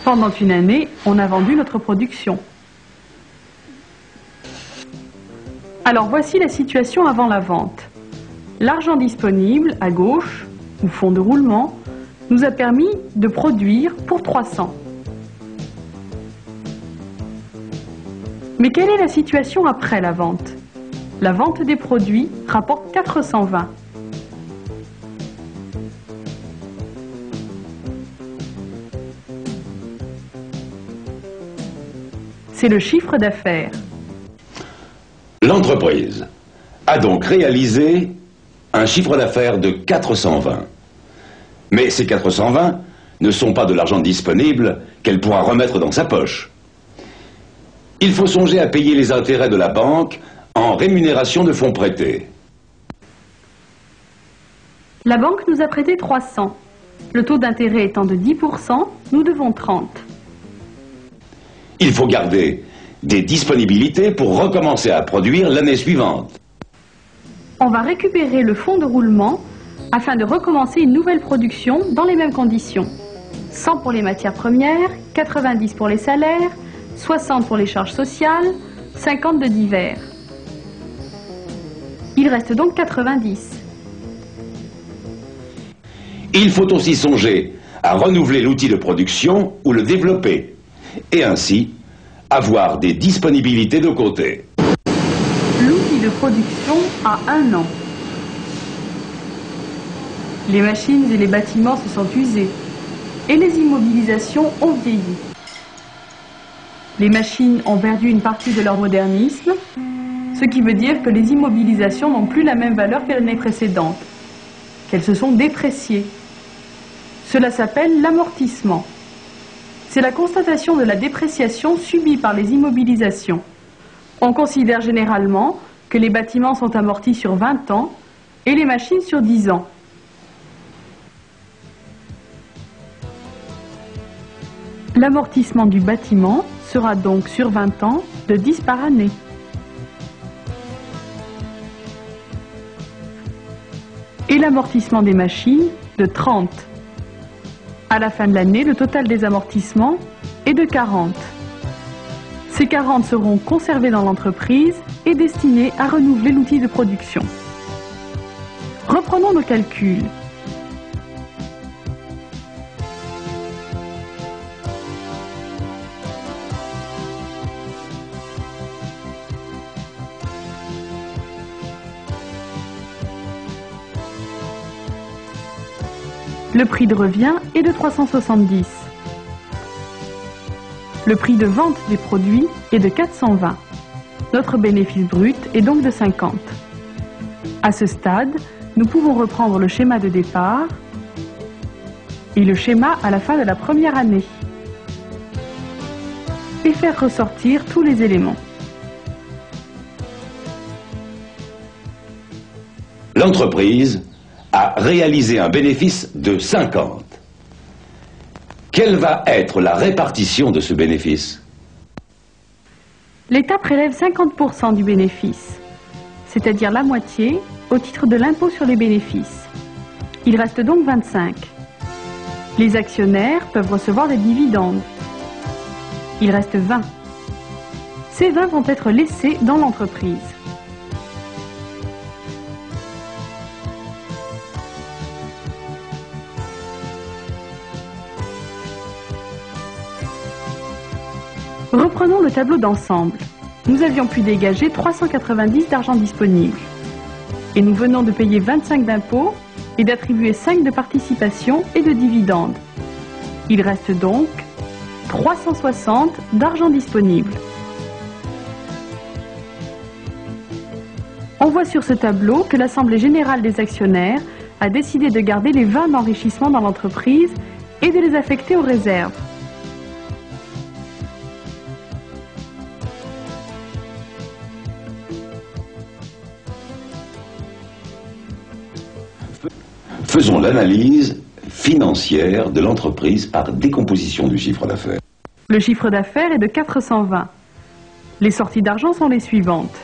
Pendant une année, on a vendu notre production. Alors voici la situation avant la vente. L'argent disponible, à gauche, ou fonds de roulement, nous a permis de produire pour 300. Mais quelle est la situation après la vente? La vente des produits rapporte 420. C'est le chiffre d'affaires. L'entreprise a donc réalisé un chiffre d'affaires de 420. Mais ces 420 ne sont pas de l'argent disponible qu'elle pourra remettre dans sa poche. Il faut songer à payer les intérêts de la banque en rémunération de fonds prêtés. La banque nous a prêté 300. Le taux d'intérêt étant de 10%, nous devons 30. Il faut garder des disponibilités pour recommencer à produire l'année suivante. On va récupérer le fonds de roulement afin de recommencer une nouvelle production dans les mêmes conditions. 100 pour les matières premières, 90 pour les salaires, 60 pour les charges sociales, 50 de divers. Il reste donc 90. Il faut aussi songer à renouveler l'outil de production ou le développer, et ainsi avoir des disponibilités de côté. L'outil de production a 1 an. Les machines et les bâtiments se sont usés et les immobilisations ont vieilli. Les machines ont perdu une partie de leur modernisme, ce qui veut dire que les immobilisations n'ont plus la même valeur que l'année précédente, qu'elles se sont dépréciées. Cela s'appelle l'amortissement. C'est la constatation de la dépréciation subie par les immobilisations. On considère généralement que les bâtiments sont amortis sur 20 ans et les machines sur 10 ans. L'amortissement du bâtiment sera donc sur 20 ans de 10 par année. Et l'amortissement des machines de 30. À la fin de l'année, le total des amortissements est de 40. Ces 40 seront conservés dans l'entreprise et destinés à renouveler l'outil de production. Reprenons nos calculs. Le prix de revient est de 370. Le prix de vente des produits est de 420. Notre bénéfice brut est donc de 50. À ce stade, nous pouvons reprendre le schéma de départ et le schéma à la fin de la première année et faire ressortir tous les éléments. L'entreprise a réalisé un bénéfice de 50. Quelle va être la répartition de ce bénéfice? L'État prélève 50% du bénéfice, c'est-à-dire la moitié, au titre de l'impôt sur les bénéfices. Il reste donc 25. Les actionnaires peuvent recevoir des dividendes. Il reste 20. Ces 20 vont être laissés dans l'entreprise. Reprenons le tableau d'ensemble. Nous avions pu dégager 390 d'argent disponible. Et nous venons de payer 25 d'impôts et d'attribuer 5 de participation et de dividendes. Il reste donc 360 d'argent disponible. On voit sur ce tableau que l'Assemblée générale des actionnaires a décidé de garder les 20 d'enrichissement dans l'entreprise et de les affecter aux réserves. Faisons l'analyse financière de l'entreprise par décomposition du chiffre d'affaires. Le chiffre d'affaires est de 420. Les sorties d'argent sont les suivantes.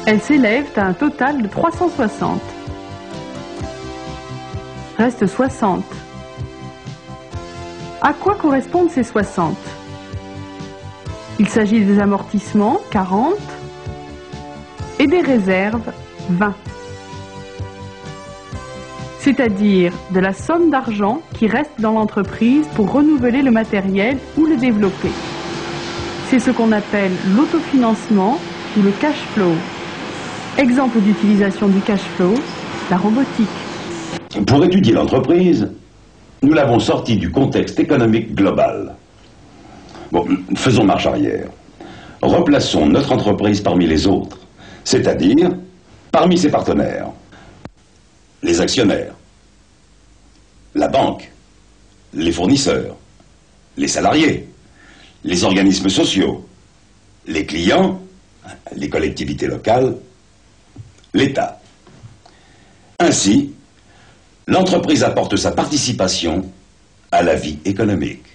Elles s'élèvent à un total de 360. Reste 60. À quoi correspondent ces 60? Il s'agit des amortissements, 40, et des réserves, 20. C'est-à-dire de la somme d'argent qui reste dans l'entreprise pour renouveler le matériel ou le développer. C'est ce qu'on appelle l'autofinancement ou le cash flow. Exemple d'utilisation du cash flow, la robotique. Pour étudier l'entreprise, nous l'avons sorti du contexte économique global. Bon, faisons marche arrière. Replaçons notre entreprise parmi les autres, c'est-à-dire parmi ses partenaires. Les actionnaires, la banque, les fournisseurs, les salariés, les organismes sociaux, les clients, les collectivités locales, l'État. Ainsi, l'entreprise apporte sa participation à la vie économique.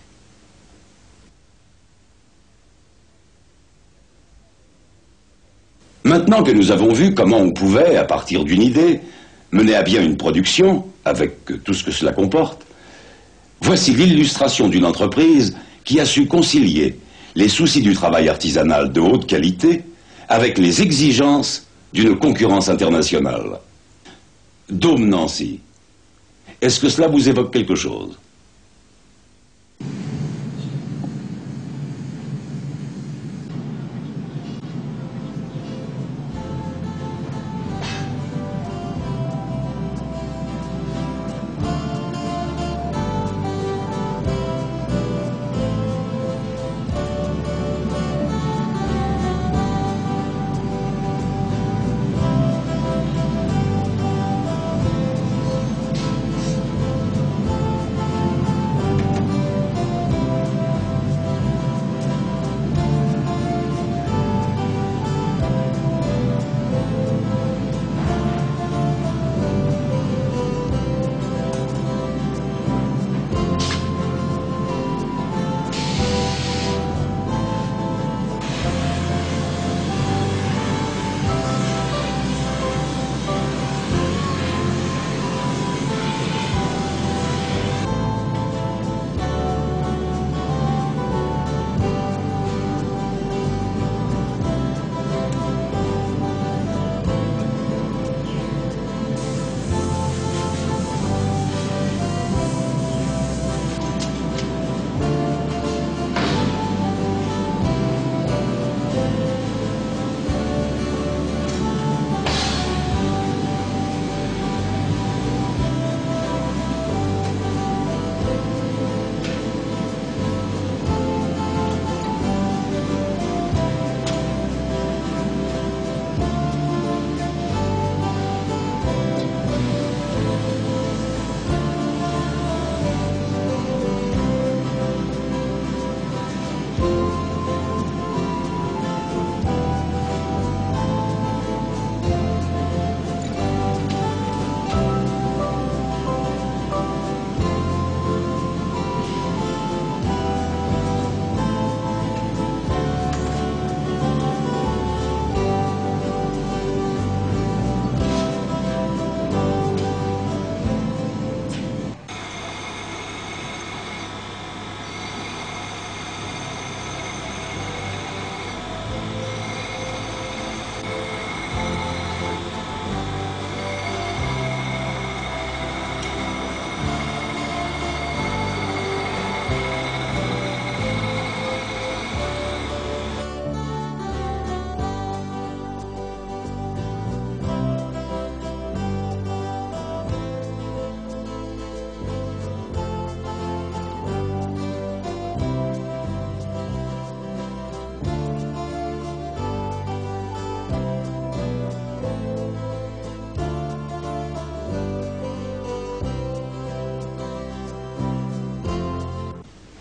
Maintenant que nous avons vu comment on pouvait, à partir d'une idée, mener à bien une production, avec tout ce que cela comporte, voici l'illustration d'une entreprise qui a su concilier les soucis du travail artisanal de haute qualité avec les exigences d'une concurrence internationale. Dôme Nancy. Est-ce que cela vous évoque quelque chose?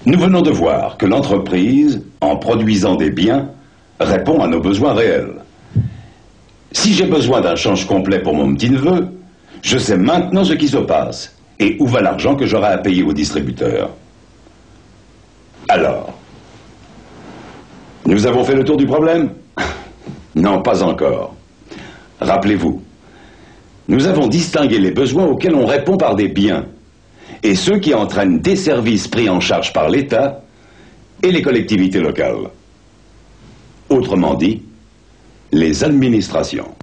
Nous venons de voir que l'entreprise, en produisant des biens, répond à nos besoins réels. Si j'ai besoin d'un change complet pour mon petit-neveu, je sais maintenant ce qui se passe et où va l'argent que j'aurai à payer au distributeur. Alors, nous avons fait le tour du problème? Non, pas encore. Rappelez-vous, nous avons distingué les besoins auxquels on répond par des biens et ceux qui entraînent des services pris en charge par l'État et les collectivités locales. Autrement dit, les administrations.